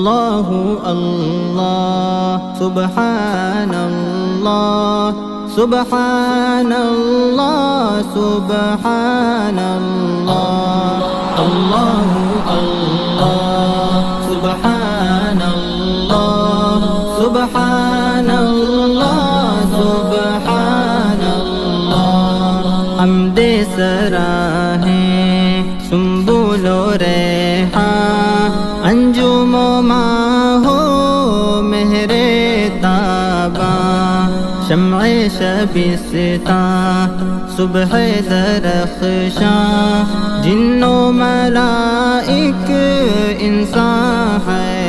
अल्लाहु अल्लाह सुब्हानल्लाह सुब्हानल्लाह सुब्हानल्लाह अल्लाहु अल्लाह सुब्हानल्लाह सुब्हानल्लाह सुब्हानल्लाह हमदे सराहें सुम्बुलो रेहां अंजुमो माहो मेहरे ताबा शम्ए शबिस्ता सुबह दरख्शां जिन्नो मलाइक इंसान है